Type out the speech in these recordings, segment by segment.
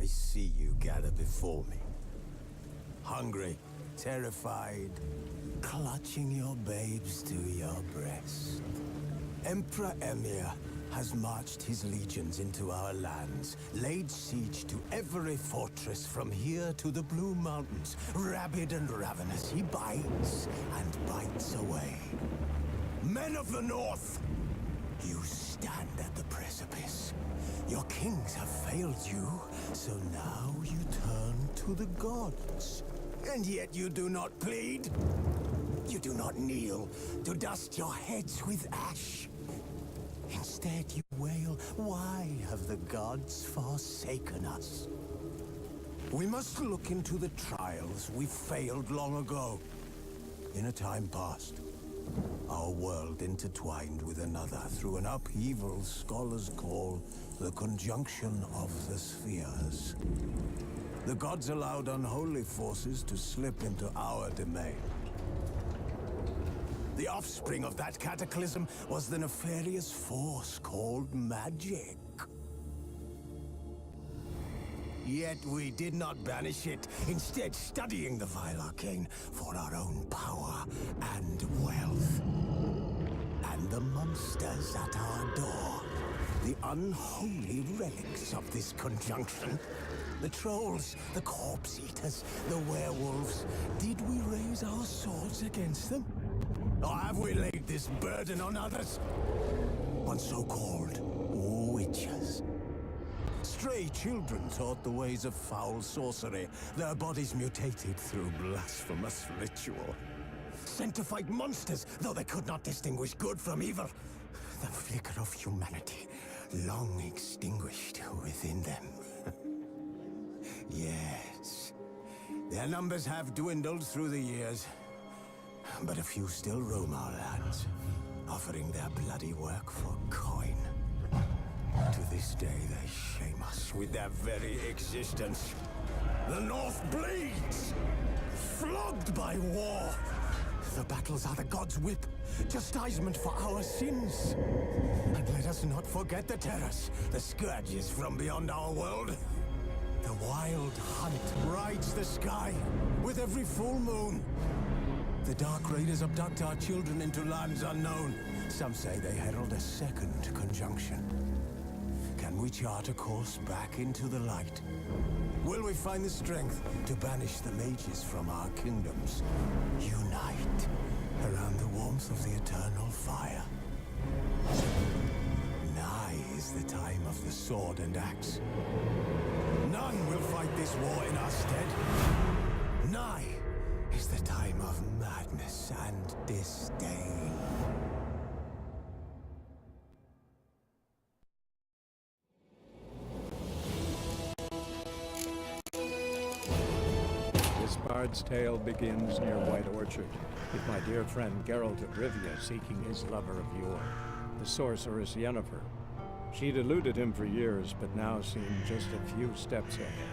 see you gather before me. Hungry, terrified, clutching your babes to your breast. Emperor Emhyr has marched his legions into our lands, laid siege to every fortress from here to the Blue Mountains. Rabid and ravenous, he bites and bites away. Men of the North, you stand at the precipice. Your kings have failed you, so now you turn to the gods. And yet you do not plead. You do not kneel to dust your heads with ash. Instead you wail, why have the gods forsaken us? We must look into the trials we failed long ago. In a time past, our world intertwined with another through an upheaval scholars call the conjunction of the spheres. The gods allowed unholy forces to slip into our domain. The offspring of that cataclysm was the nefarious force called magic. Yet we did not banish it, instead studying the vile arcane for our own power and wealth. And the monsters at our door, the unholy relics of this conjunction. The trolls, the corpse eaters, the werewolves. Did we raise our swords against them? Or have we laid this burden on others? On so-called witches. Stray children taught the ways of foul sorcery, their bodies mutated through blasphemous ritual. Sent to fight monsters, though they could not distinguish good from evil. The flicker of humanity, long extinguished within them. Yes, their numbers have dwindled through the years. But a few still roam our lands, offering their bloody work for coin. To this day, they shame us with their very existence. The North bleeds, flogged by war. The battles are the gods' whip, chastisement for our sins. And let us not forget the terrors, the scourges from beyond our world. The wild hunt rides the sky with every full moon. The Dark Raiders abduct our children into lands unknown. Some say they herald a second conjunction. Can we chart a course back into the light? Will we find the strength to banish the mages from our kingdoms? Unite around the warmth of the eternal fire. Nigh is the time of the sword and axe. None will fight this war in our stead. Nigh is the time of madness and disdain. This bard's tale begins near White Orchard, with my dear friend Geralt of Rivia seeking his lover of yore, the sorceress Yennefer. She'd eluded him for years, but now seemed just a few steps ahead.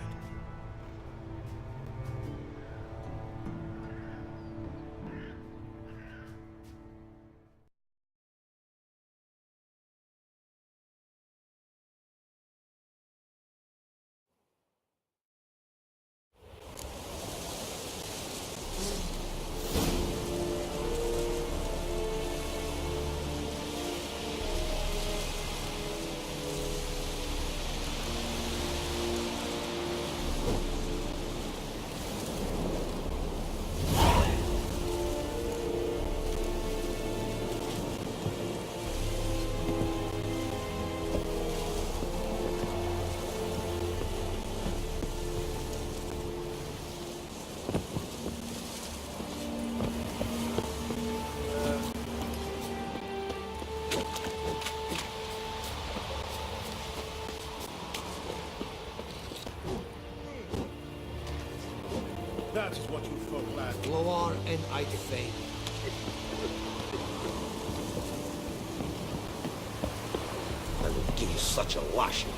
That is what you folk lack. Loar and Eidifane. I will give you such a lashing.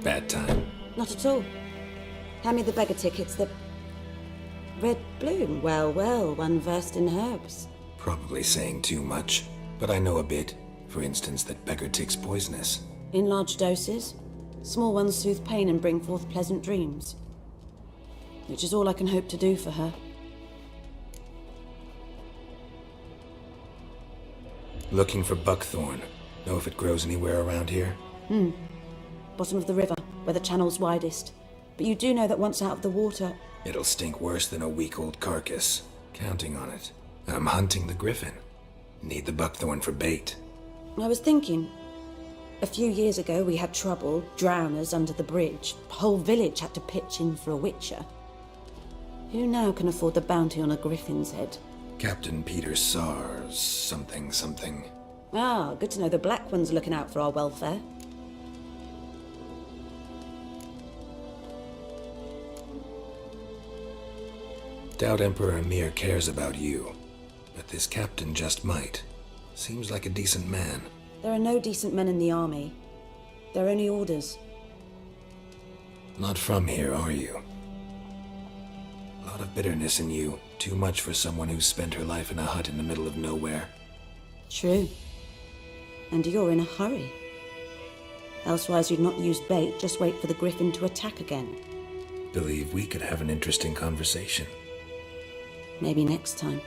bad time? Not at all. Hand me the beggar tickets. The red bloom. Well, well, one versed in herbs. Probably saying too much, but I know a bit. For instance, that beggar tick's poisonous. In large doses. Small ones soothe pain and bring forth pleasant dreams. Which is all I can hope to do for her. Looking for buckthorn. Know if it grows anywhere around here? Bottom of the river, where the channel's widest. But you do know that once out of the water... It'll stink worse than a week-old carcass. Counting on it. I'm hunting the griffin. Need the buckthorn for bait. I was thinking... A few years ago we had trouble, drowners under the bridge. The whole village had to pitch in for a witcher. Who now can afford the bounty on a griffin's head? Captain Peter Sars, something. Ah, good to know the Black One's looking out for our welfare. Doubt Emperor Emir cares about you, but this captain just might. Seems like a decent man. There are no decent men in the army. They're only orders. Not from here, are you? A lot of bitterness in you. Too much for someone who's spent her life in a hut in the middle of nowhere. True. And you're in a hurry. Elsewise you'd not use bait, just wait for the griffin to attack again. Believe we could have an interesting conversation. Maybe next time.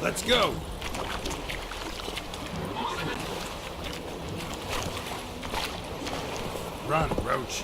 Let's go! Run, Roach.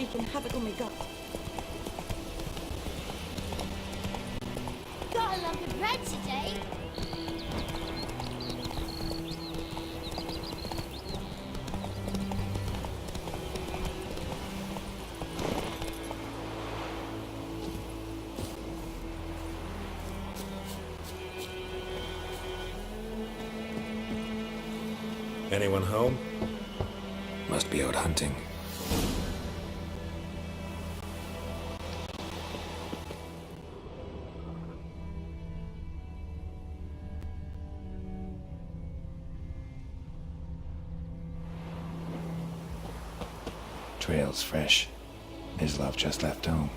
wreaking havoc on my gut. Got a lump of bread today. Anyone home? Must be out hunting. Trail's fresh. Mislav just left home.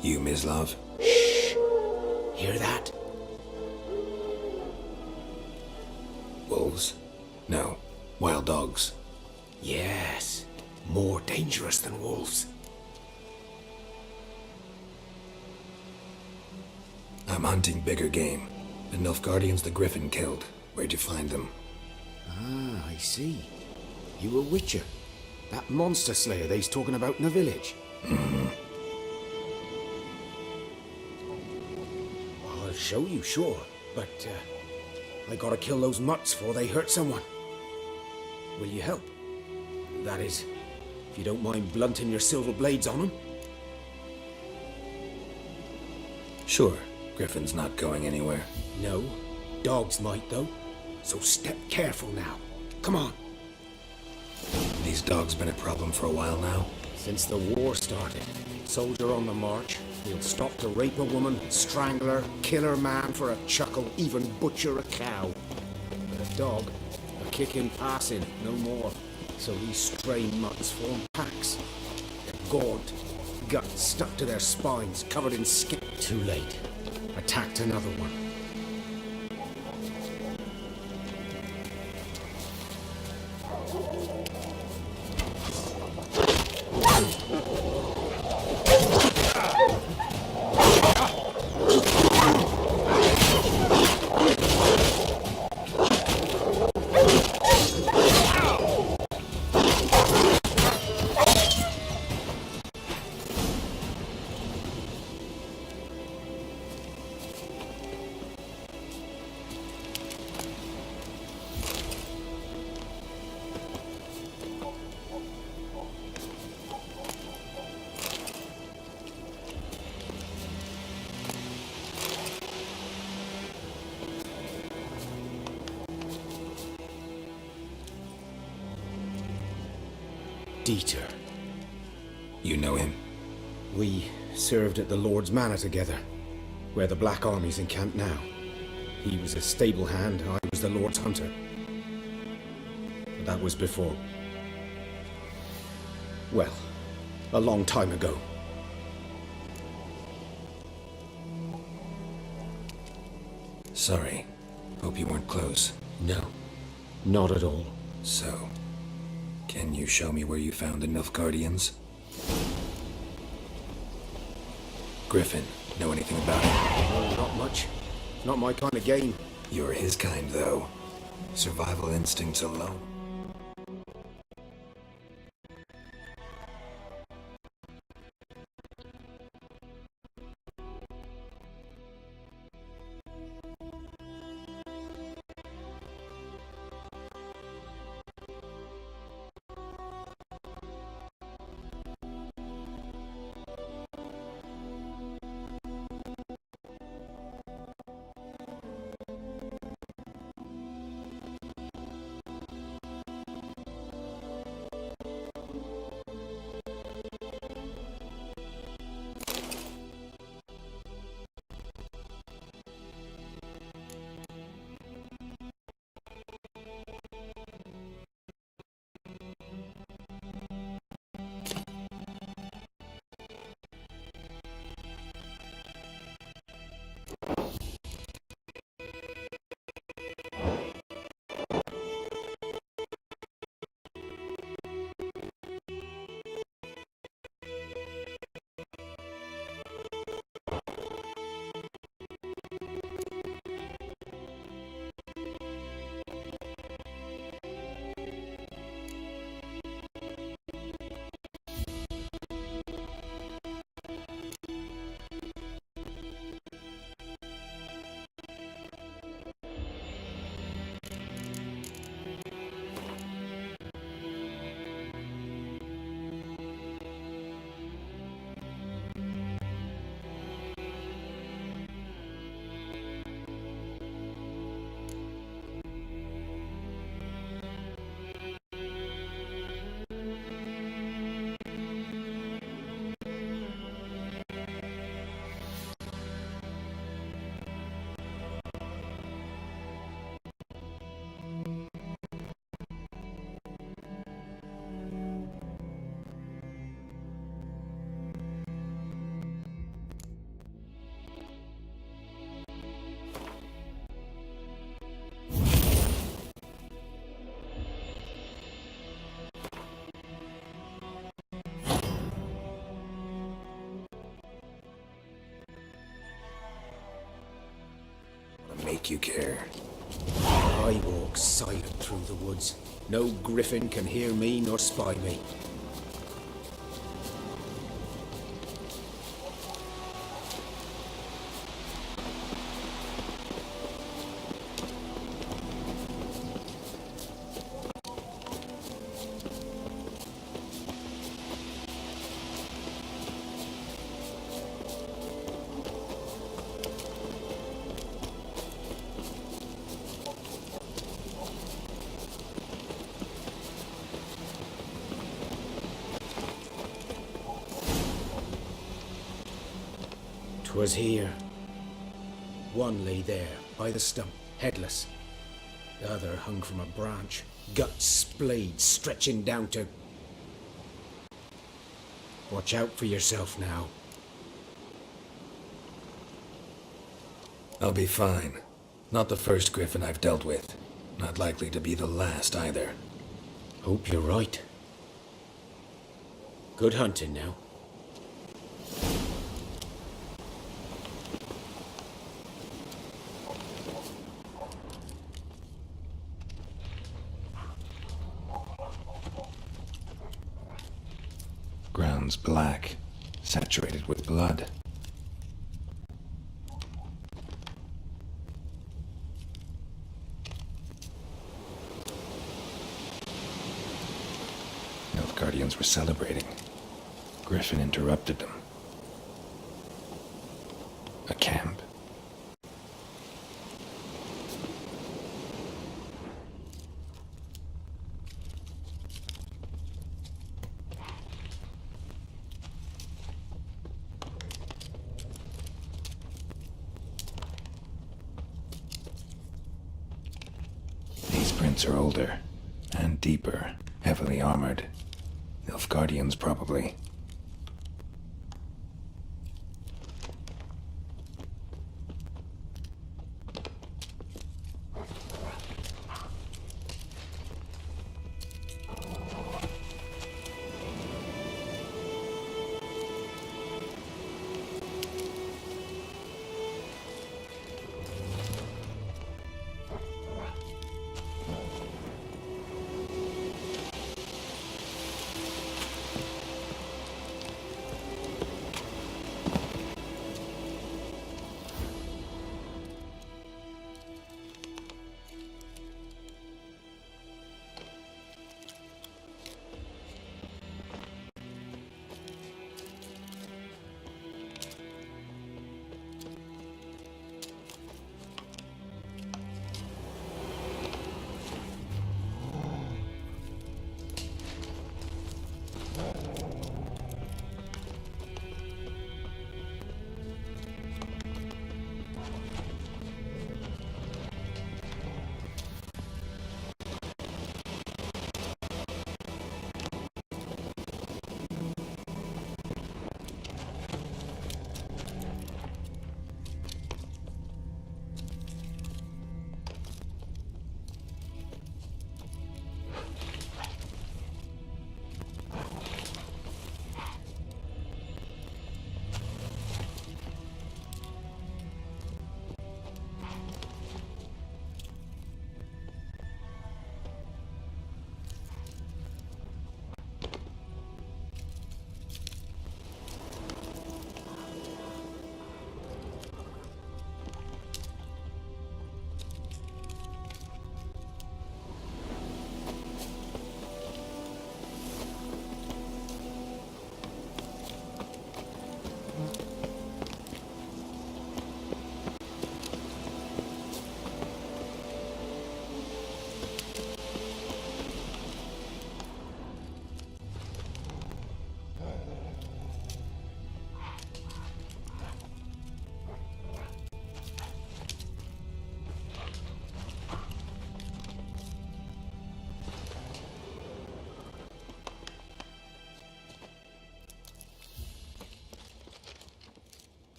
You, Mislav? Hear that? Wolves? No. Wild dogs. Yes. More dangerous than wolves. I'm hunting bigger game. The Nilfgaardians the Griffin killed. Where'd you find them? Ah, I see. You a witcher. That monster slayer they's talking about in the village. I'll show you, sure. But, I gotta kill those mutts before they hurt someone. Will you help? That is, if you don't mind blunting your silver blades on them. Sure. Griffin's not going anywhere. No. Dogs might, though. So step careful now. Come on. These dogs been a problem for a while now? Since the war started, soldier on the march, he'll stop to rape a woman, strangle her, kill her man for a chuckle, even butcher a cow. But a dog, a kicking passing, no more. So these stray mutts form packs. They're gaunt, guts stuck to their spines, covered in skin. Too late. Attacked another one. Dieter. You know him? We served at the Lord's Manor together, where the Black Army's encamped now. He was a stable hand, I was the Lord's hunter. But that was before. Well, a long time ago. Sorry. Hope you weren't close. No, not at all. So, can you show me where you found the Nilfgaardians? Griffin, know anything about it? Oh, not much. Not my kind of game. You're his kind, though. Survival instincts alone. like you care. I walk silent through the woods. No griffin can hear me nor spy me. "'Twas here. One lay there, by the stump, headless. The other hung from a branch, guts splayed, stretching down to... Watch out for yourself now." I'll be fine. Not the first griffin I've dealt with. Not likely to be the last either. Hope you're right. Good hunting now. Ground's black, saturated with blood. Nilfgaardians were celebrating. Griffin interrupted them. A camp. These prints are older and deeper, heavily armored. Nilfgaardians, probably.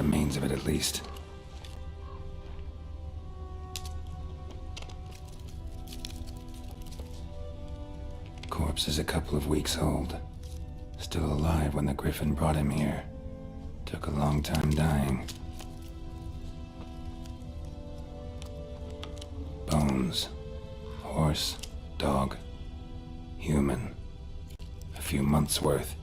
Remains of it, at least. Corpse is a couple of weeks old. Still alive when the Griffin brought him here. Took a long time dying. Bones. Horse, dog, human. A few months' worth.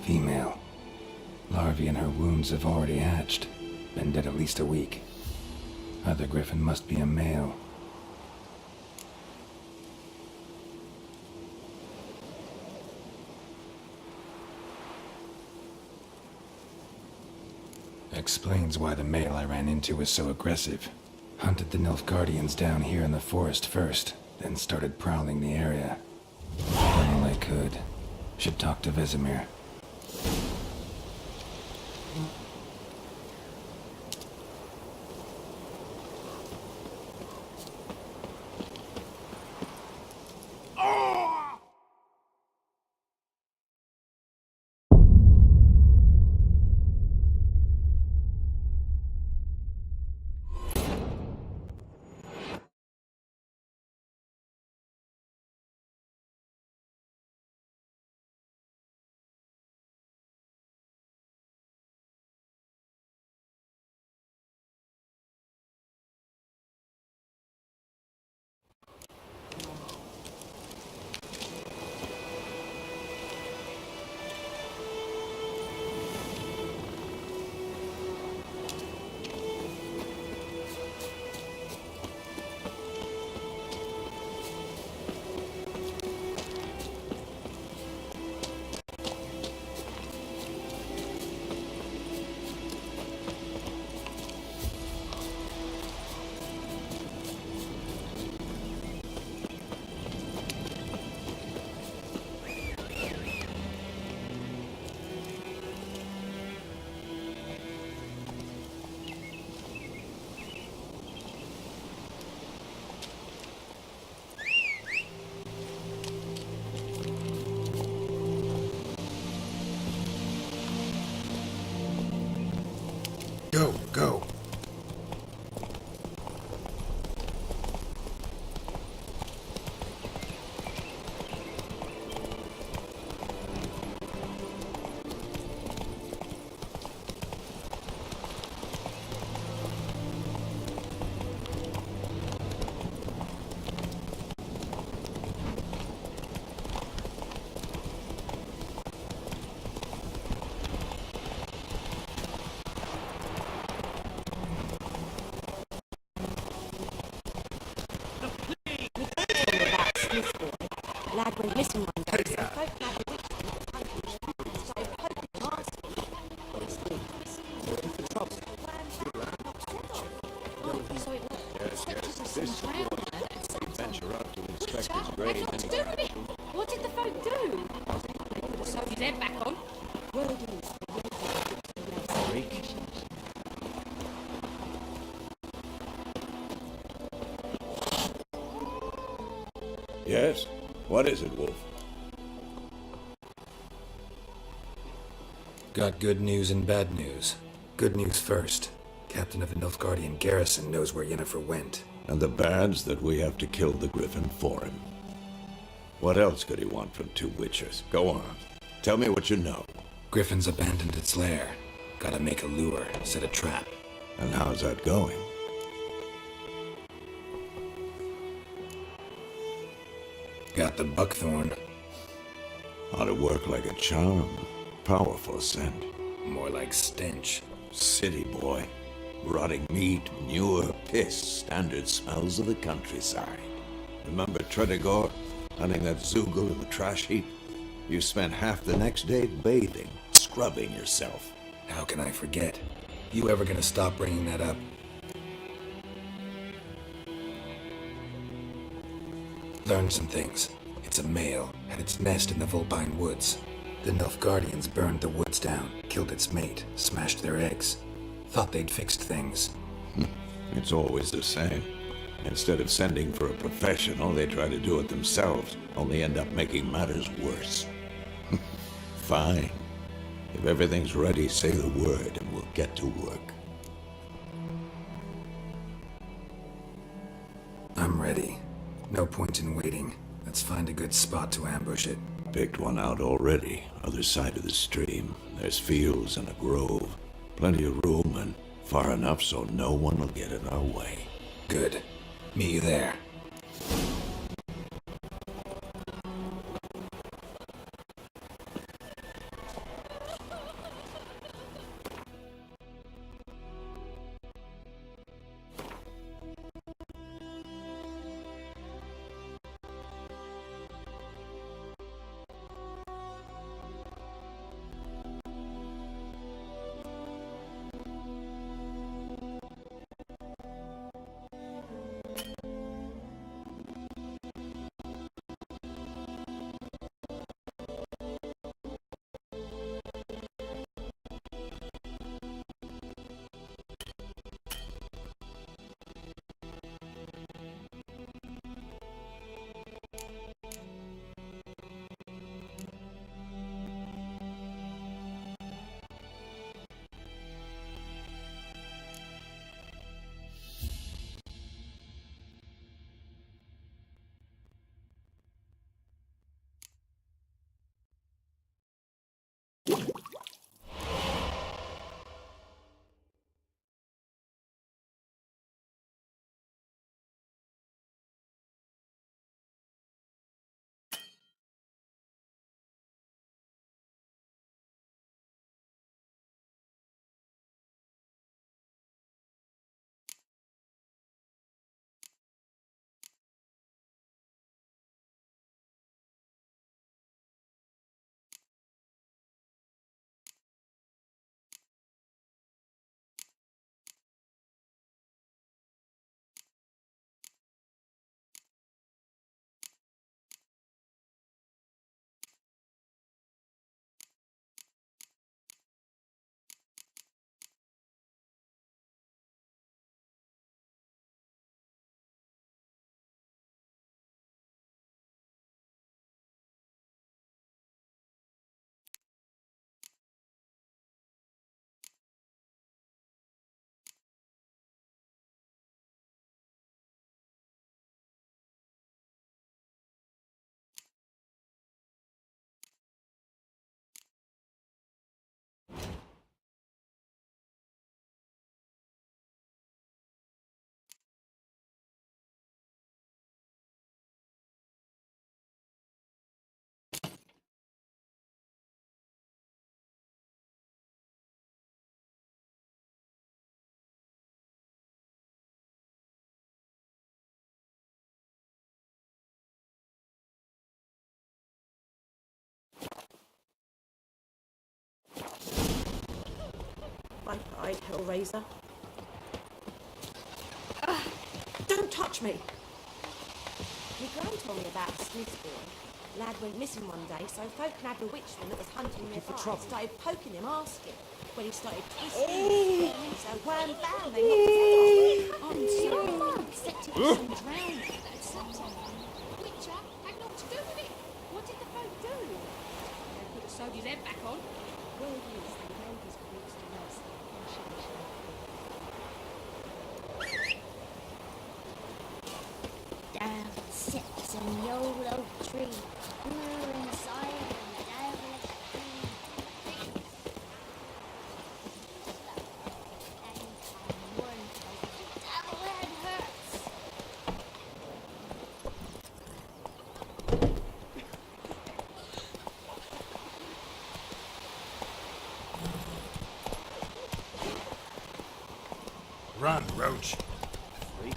Female. Larvae in her wounds have already hatched. Been dead at least a week. Other Griffin must be a male. Explains why the male I ran into was so aggressive. Hunted the Nilfgaardians down here in the forest first, then started prowling the area. Done all I could. Should talk to Vesemir. Go, go. Lad went missing one day, so folk had a witch hunt, so Pope and Marcy so it was Venture out to inspect his grave. What to do with it? What did the folk do? They put the soldier's head back on. word is Yes? What is it, Wolf? Got good news and bad news. Good news first. Captain of the Nilfgaardian garrison knows where Yennefer went. And the bad's that we have to kill the Griffin for him. What else could he want from two witchers? Go on. Tell me what you know. Griffin's abandoned its lair. Gotta make a lure, set a trap. And how's that going? Got the buckthorn. Ought to work like a charm. Powerful scent. More like stench. City boy. Rotting meat, manure, piss. Standard smells of the countryside. Remember Tredegor? Hunting that Zoogle in the trash heap? You spent half the next day bathing, scrubbing yourself. How can I forget? You ever gonna stop bringing that up? Learned some things. It's a male, had its nest in the Vulpine Woods. The Nilfgaardians burned the woods down, killed its mate, smashed their eggs. Thought they'd fixed things. It's always the same. Instead of sending for a professional, they try to do it themselves, only end up making matters worse. Fine. If everything's ready, say the word and we'll get to work. I'm ready. No point in waiting. Let's find a good spot to ambush it. Picked one out already, other side of the stream. There's fields and a grove. Plenty of room and far enough so no one will get in our way. Good. Meet you there. Bye-bye, Hellraiser. Don't touch me! My gran told me about a Smith boy. Lad went missing one day, so folk nabbed a witchman that was hunting nearby and started poking him, asking. When he started twisting, so wham bam, they knocked his head off. I'm sorry. Except it was some drowning. Witcher had naught to do with it. What did the folk do? They put a soldier's head back on. Word is, they laid his corpse to rest in Shanshire. Down sits a old oak tree, blue and silent, devilish green. Anytime one the devil head hurts. Run, Roach. Freak.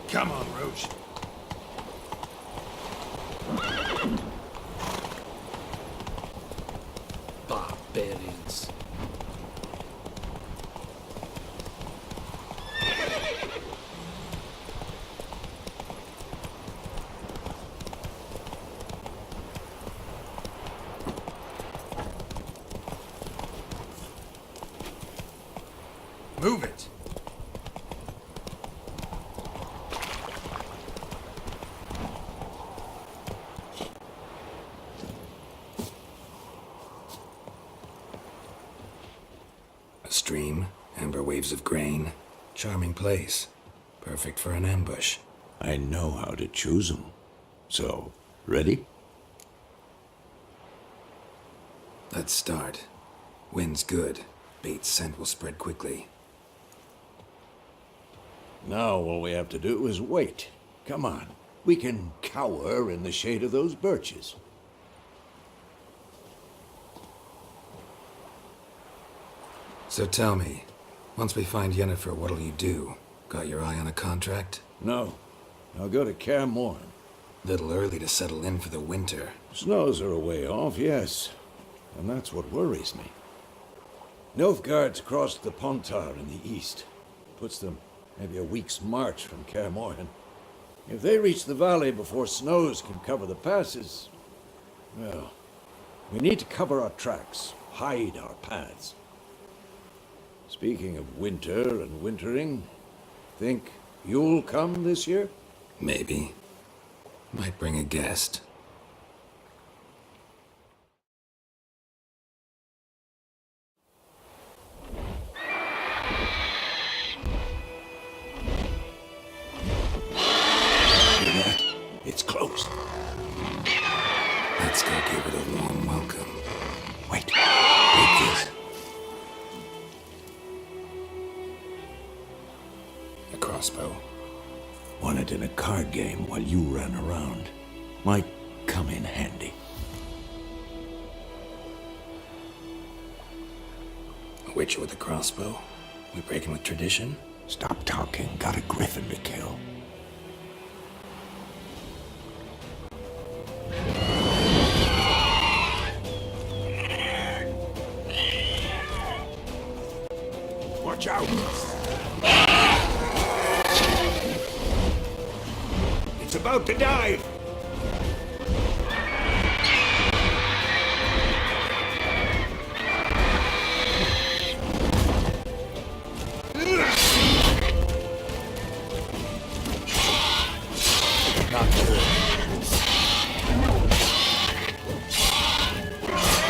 Come on, Roach. Move it! A stream, amber waves of grain. Charming place. Perfect for an ambush. I know how to choose 'em. So, ready? Let's start. Wind's good. Bait's scent will spread quickly. Now all we have to do is wait. Come on. We can cower in the shade of those birches. So tell me, once we find Yennefer, what'll you do? Got your eye on a contract? No. I'll go to Kaer Morhen. Little early to settle in for the winter. Snows are a way off, yes. And that's what worries me. Nilfgaard's crossed the Pontar in the east. Puts them maybe a week's march from Kaer Morhen. If they reach the valley before snows can cover the passes, well, we need to cover our tracks, hide our paths. Speaking of winter and wintering, think you'll come this year? Maybe. Might bring a guest. It's close. Let's go give it a warm welcome. Wait. Take this. A crossbow. Won it in a card game while you ran around. Might come in handy. A witcher with a crossbow? We breaking with tradition? Stop talking. Got a griffin to kill. Watch out! It's about to dive! Not good.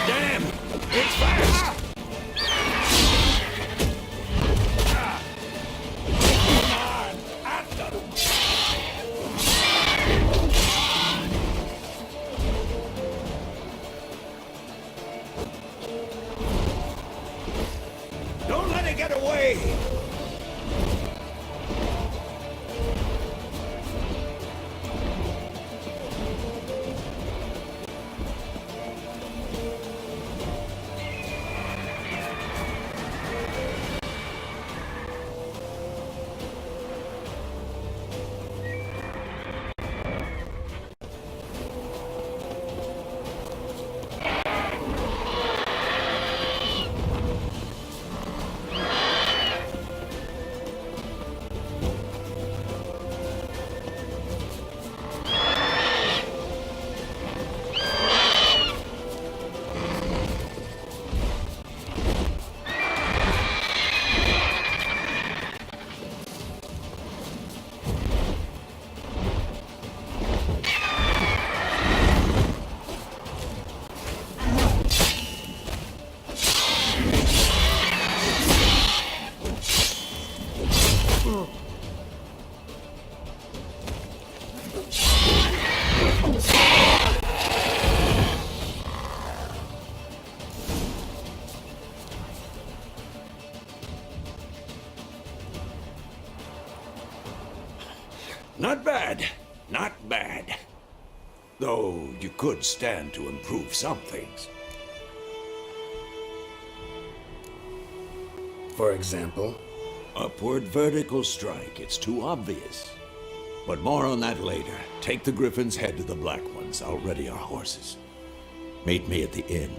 Damn! It's fast! Don't let it get away! Not bad. Not bad. Though you could stand to improve some things. For example? Upward vertical strike. It's too obvious. But more on that later. Take the Griffin's head to the Black Ones. I'll ready our horses. Meet me at the inn.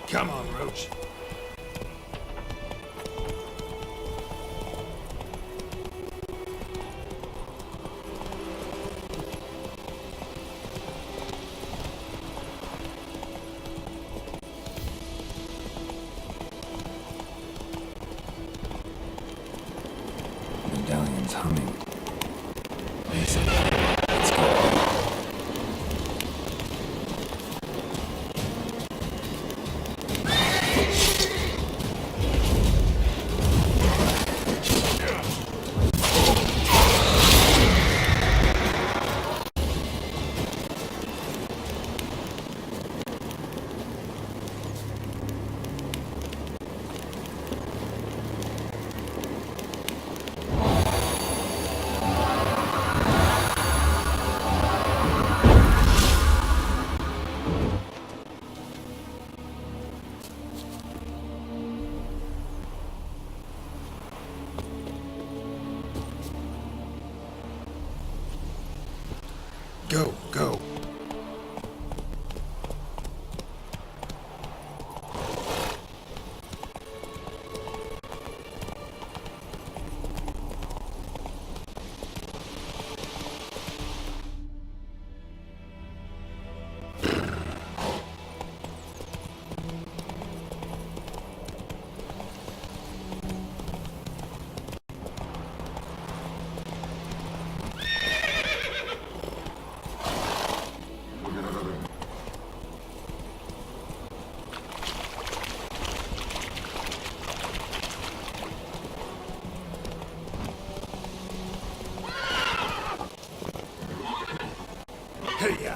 Come on, Roach. Medallion's humming. Listen, let's go. Go, go. Hey-ya!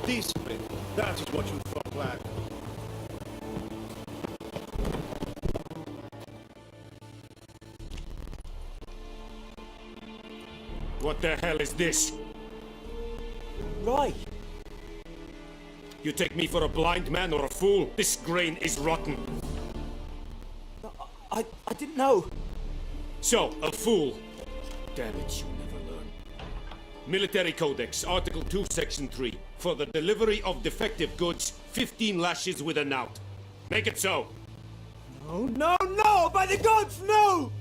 Discipline. That is what you thought, lad. What the hell is this? Right. You take me for a blind man or a fool? This grain is rotten. I didn't know. So, a fool. Damn it, you never learn. Military Codex, Article 2, Section 3. For the delivery of defective goods, 15 lashes with a knout. Make it so. No, no, no! By the gods, no!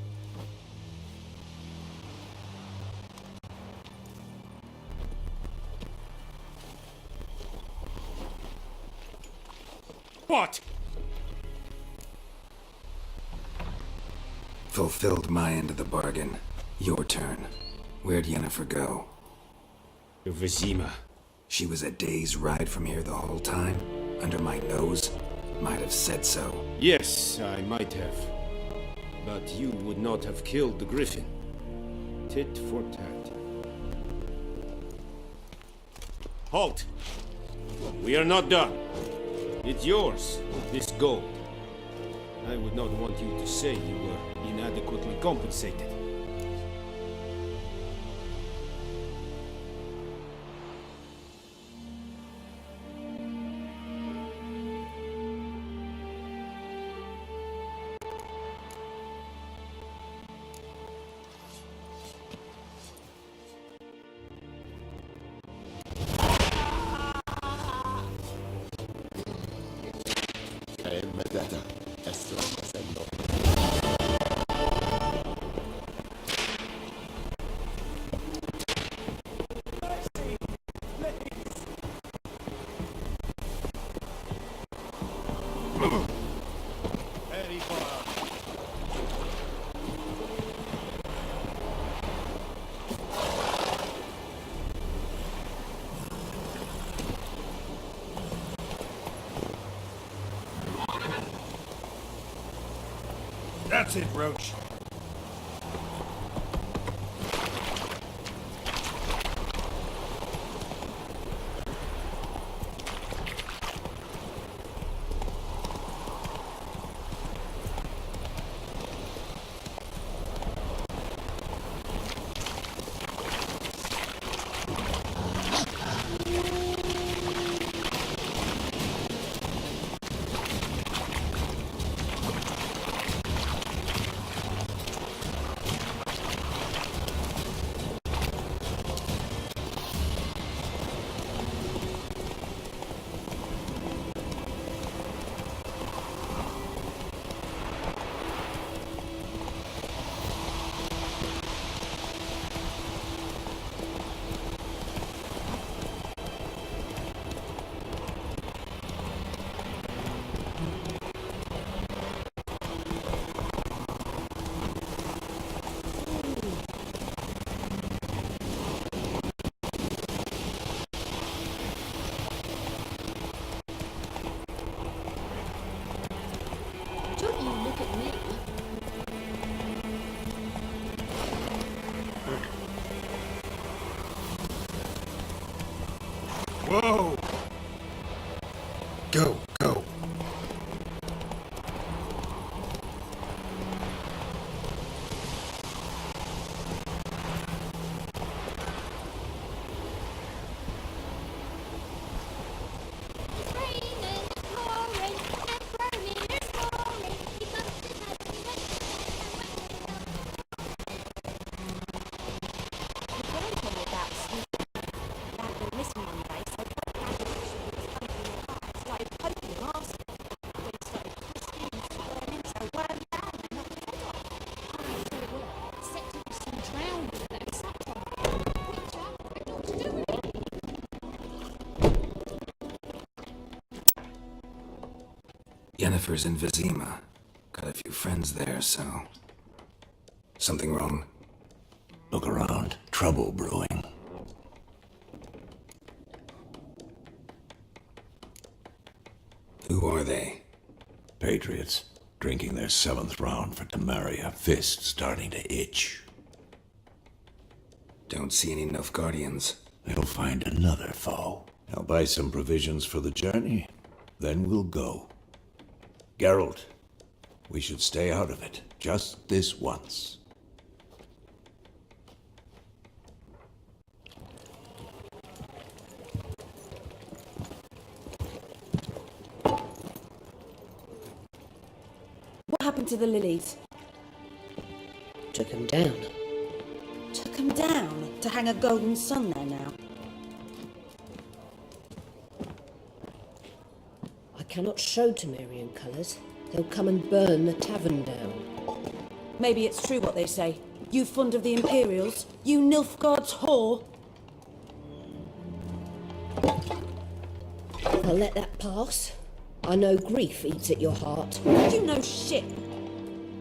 What? Fulfilled my end of the bargain. Your turn. Where'd Yennefer go? To Vizima. She was a day's ride from here the whole time? Under my nose? Might have said so. Yes, I might have. But you would not have killed the griffin. Tit for tat. Halt! We are not done. It's yours, this gold. I would not want you to say you were inadequately compensated. That's it, Roach. Don't you look at me. Whoa! Go, go. It's raining, it's pouring, and burning, it's pouring. He bumped his head, he went The girl told me about Snoop. Lad went missing one day, so folk had the witchman that was hunting the car, started poking him, asking. Then he started twisting and swirling, so wham bam, and knocked his head off. Except it was some drowned that had sat on it. Witcher had naught to do with it. Yennefer's in Vizima. Got a few friends there, so... Something wrong? Look around. Trouble brewing. Who are they? Patriots. Drinking their 7th round for Temeria. Fist starting to itch. Don't see any Nilfgaardians. They'll find another foe. I'll buy some provisions for the journey. Then we'll go. Geralt, we should stay out of it. Just this once. What happened to the lilies? Took him down. Took them down to hang a golden sun there now. I cannot show Temerian colours. They'll come and burn the tavern down. Maybe it's true what they say. You fond of the Imperials? You Nilfgaard's whore? I'll let that pass. I know grief eats at your heart. You know shit.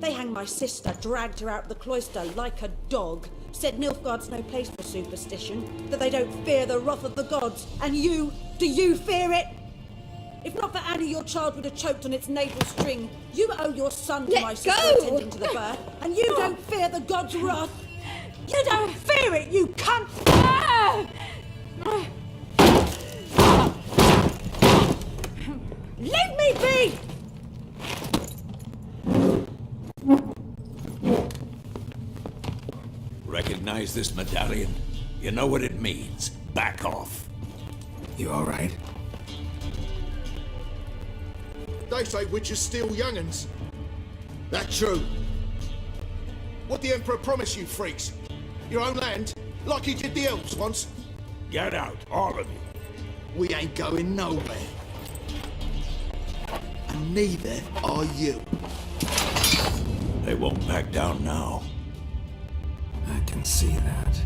They hanged my sister, dragged her out of the cloister like a dog, said Nilfgaard's no place for superstition, that they don't fear the wrath of the gods. And you, do you fear it? If not for Annie, your child would have choked on its navel string. You owe your son to my sister attending to the birth, and you don't fear the gods' wrath. You don't fear it, you cunt! Leave me be! Recognize this medallion? You know what it means. Back off. You all right? They say witches steal young'uns. That true. What the Emperor promised you, freaks? Your own land? Like he did the elves once? Get out, all of you. We ain't going nowhere. And neither are you. They won't back down now. I can see that.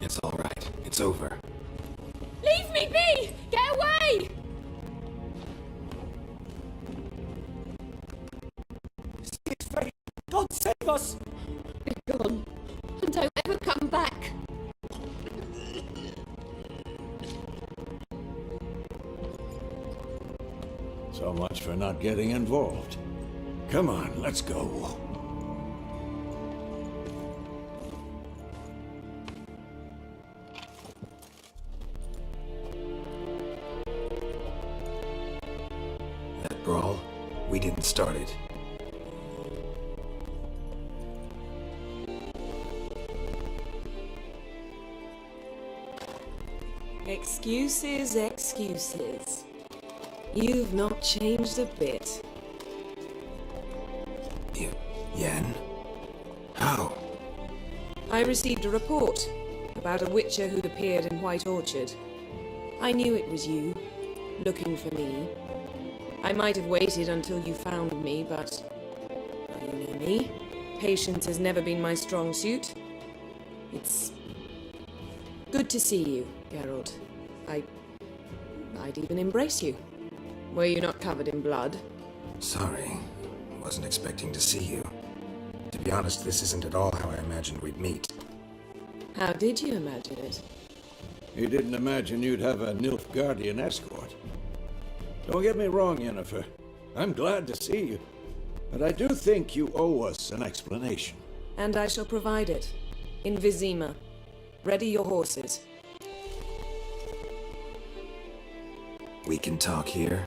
It's all right. It's over. Leave me be! Get away! It's ready. God save us! Be gone. And don't ever come back. So much for not getting involved. Come on, let's go. That brawl, we didn't start it. Excuses, excuses. You've not changed a bit. Yen? How? I received a report about a witcher who'd appeared in White Orchard. I knew it was you, looking for me. I might have waited until you found me, but... well, you know me. Patience has never been my strong suit. It's... good to see you, Geralt. I'd even embrace you. Were you not covered in blood? Sorry. Wasn't expecting to see you. To be honest, this isn't at all how I imagined we'd meet. How did you imagine it? You didn't imagine you'd have a Nilfgaardian escort. Don't get me wrong, Yennefer. I'm glad to see you. But I do think you owe us an explanation. And I shall provide it. In Vizima. Ready your horses. We can talk here.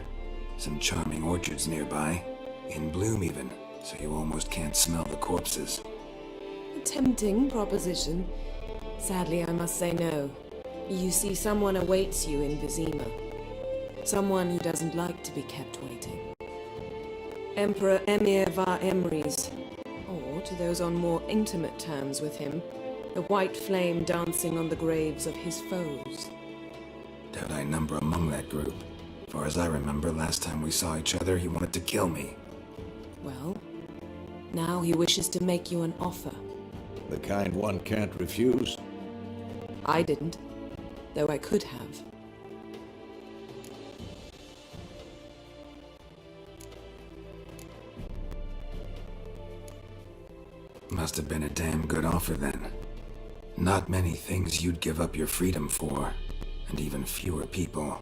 Some charming orchards nearby. In bloom even, so you almost can't smell the corpses. A tempting proposition. Sadly, I must say no. You see, someone awaits you in Vizima. Someone who doesn't like to be kept waiting. Emperor Emir var Emrys. Or, to those on more intimate terms with him, the white flame dancing on the graves of his foes. Doubt I number among that group. Far as I remember, last time we saw each other, he wanted to kill me. Well, now he wishes to make you an offer. The kind one can't refuse. I didn't, though I could have. Must have been a damn good offer then. Not many things you'd give up your freedom for, and even fewer people.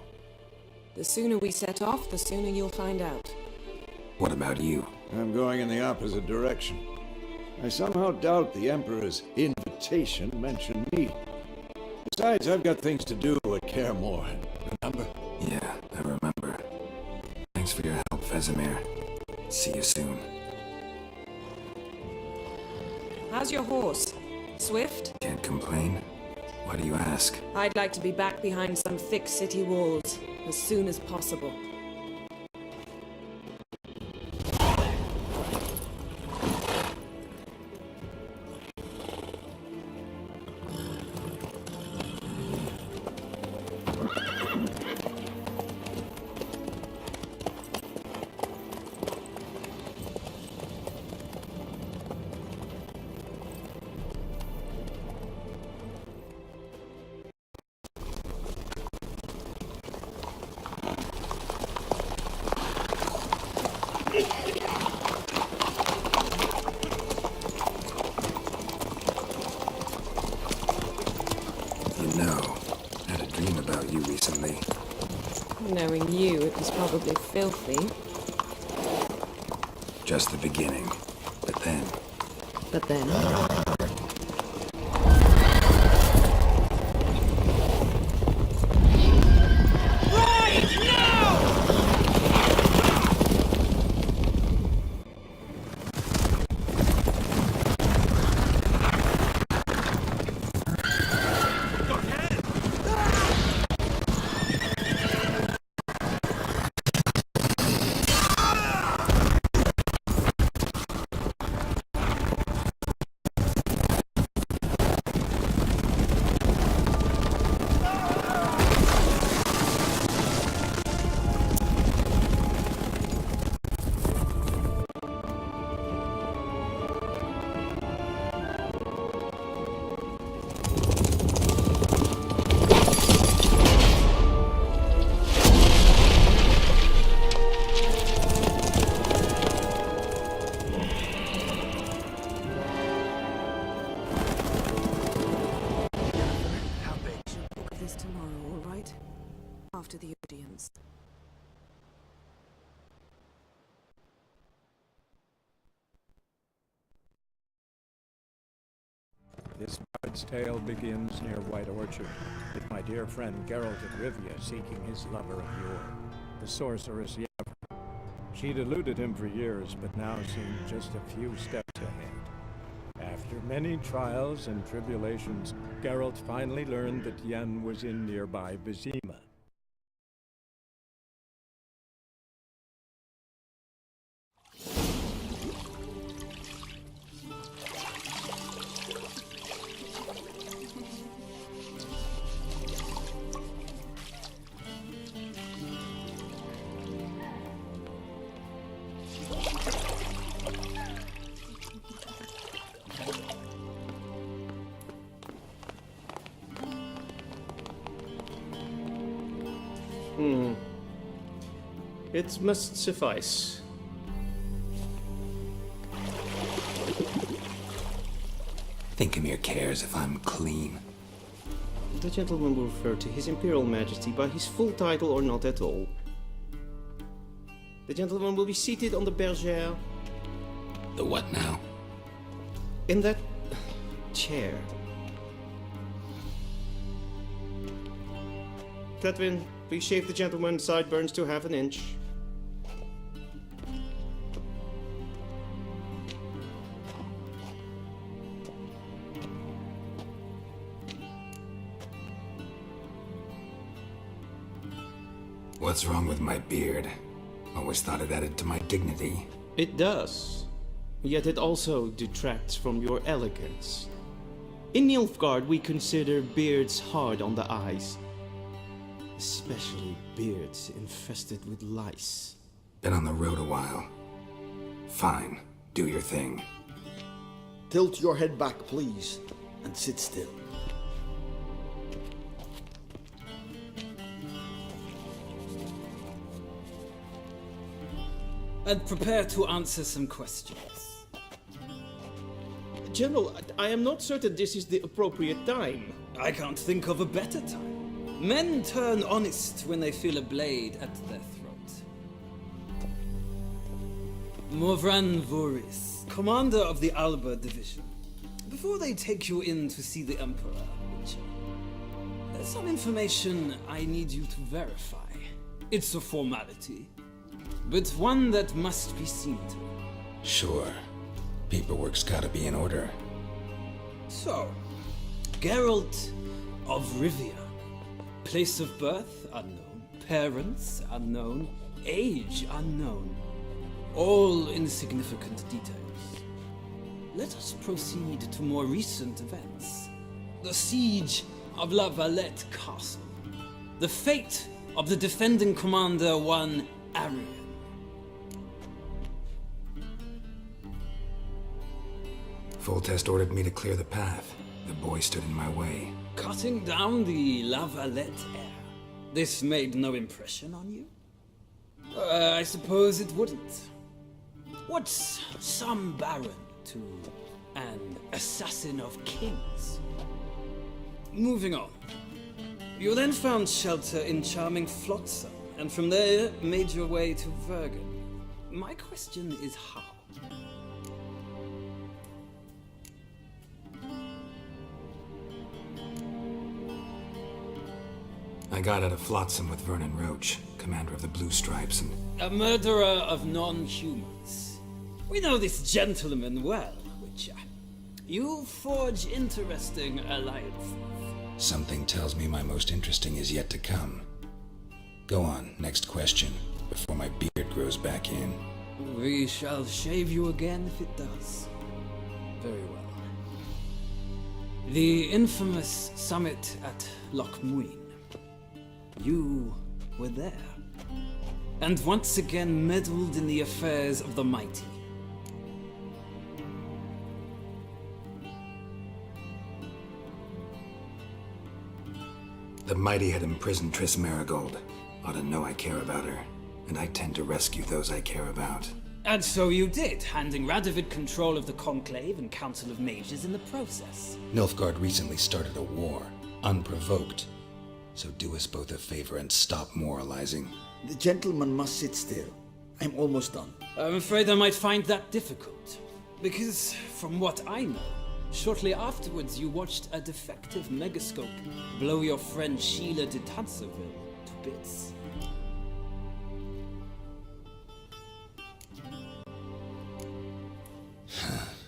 The sooner we set off, the sooner you'll find out. What about you? I'm going in the opposite direction. I somehow doubt the Emperor's invitation mentioned me. Besides, I've got things to do at Kaer Morhen, remember? Yeah, I remember. Thanks for your help, Vesemir. See you soon. How's your horse? Swift? Can't complain. Why do you ask? I'd like to be back behind some thick city walls as soon as possible. Knowing you, it was probably filthy. Just the beginning. But then... But then... after the audience. This bard's tale begins near White Orchard, with my dear friend Geralt of Rivia seeking his lover of yore, the sorceress Yennefer. She'd eluded him for years, but now seemed just a few steps ahead. After many trials and tribulations, Geralt finally learned that Yen was in nearby Vizima. It must suffice. Think Emir cares if I'm clean? The gentleman will refer to His Imperial Majesty by his full title or not at all. The gentleman will be seated on the bergère. The what now? In that chair. Tedwin, please shave the gentleman's sideburns to half an inch. What's wrong with my beard? Always thought it added to my dignity. It does. Yet it also detracts from your elegance. In Nilfgaard, we consider beards hard on the eyes. Especially beards infested with lice. Been on the road a while. Fine, do your thing. Tilt your head back, please, and sit still. And prepare to answer some questions. General, I am not certain this is the appropriate time. I can't think of a better time. Men turn honest when they feel a blade at their throat. Morvran Voris, commander of the Alba Division. Before they take you in to see the Emperor, there's some information I need you to verify. It's a formality, but one that must be seen to. Sure. Paperwork's gotta be in order. So, Geralt of Rivia. Place of birth unknown. Parents unknown. Age unknown. All insignificant details. Let us proceed to more recent events. The siege of La Valette Castle. The fate of the defending commander, one Arian. Foltest ordered me to clear the path. The boy stood in my way. Cutting down the La Valette heir. This made no impression on you? I suppose it wouldn't. What's some baron to an assassin of kings? Moving on. You then found shelter in charming Flotsam, and from there made your way to Vergen. My question is how? I got out of Flotsam with Vernon Roach, commander of the Blue Stripes, and... A murderer of non-humans. We know this gentleman well, Witcher. You forge interesting alliances. Something tells me my most interesting is yet to come. Go on, next question, before my beard grows back in. We shall shave you again if it does. Very well. The infamous summit at Loch Muin. You were there, and once again meddled in the affairs of the mighty. The mighty had imprisoned Triss Merigold. Ought to know I care about her, and I tend to rescue those I care about. And so you did, handing Radovid control of the Conclave and Council of Mages in the process. Nilfgaard recently started a war, unprovoked. So do us both a favor and stop moralizing. The gentleman must sit still. I'm almost done. I'm afraid I might find that difficult. Because, from what I know, shortly afterwards you watched a defective megascope blow your friend Sheila de Tanserville to bits.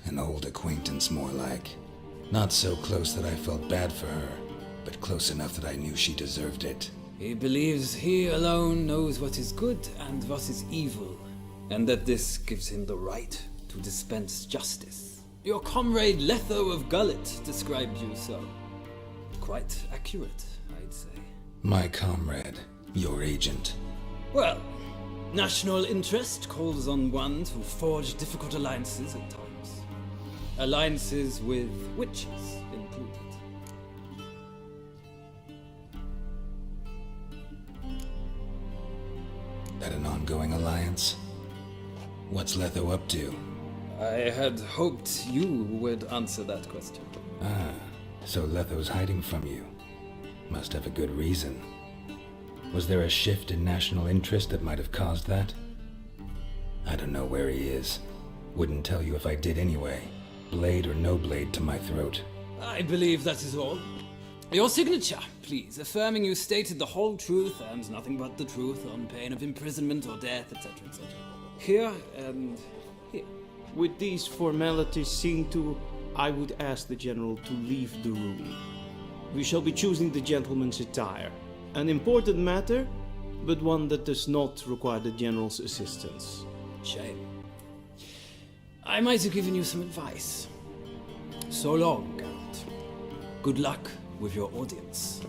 An old acquaintance, more like. Not so close that I felt bad for her, but close enough that I knew she deserved it. He believes he alone knows what is good and what is evil, and that this gives him the right to dispense justice. Your comrade Letho of Gullet described you so. Quite accurate, I'd say. My comrade, your agent. Well, national interest calls on one to forge difficult alliances at times. Alliances with witches included. That an ongoing alliance? What's Letho up to? I had hoped you would answer that question. Ah, so Letho's hiding from you. Must have a good reason. Was there a shift in national interest that might have caused that? I don't know where he is. Wouldn't tell you if I did anyway. Blade or no blade to my throat. I believe that is all. Your signature, please, affirming you stated the whole truth and nothing but the truth on pain of imprisonment or death, etc., etc. Here and here. With these formalities seen to, I would ask the General to leave the room. We shall be choosing the gentleman's attire. An important matter, but one that does not require the General's assistance. Shame. I might have given you some advice. So long, Geralt. Good luck with your audience.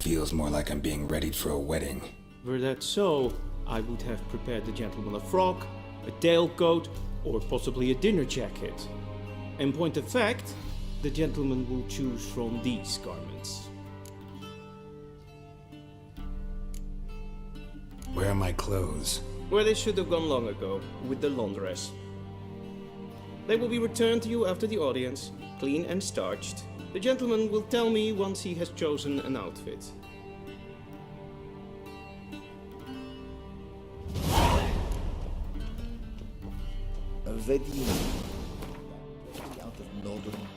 Feels more like I'm being readied for a wedding. Were that so, I would have prepared the gentleman a frock, a tailcoat, or possibly a dinner jacket. In point of fact, the gentleman will choose from these garments. Where are my clothes? Where they should have gone long ago, with the laundress. They will be returned to you after the audience, clean and starched. The gentleman will tell me once he has chosen an outfit. Ready out of northern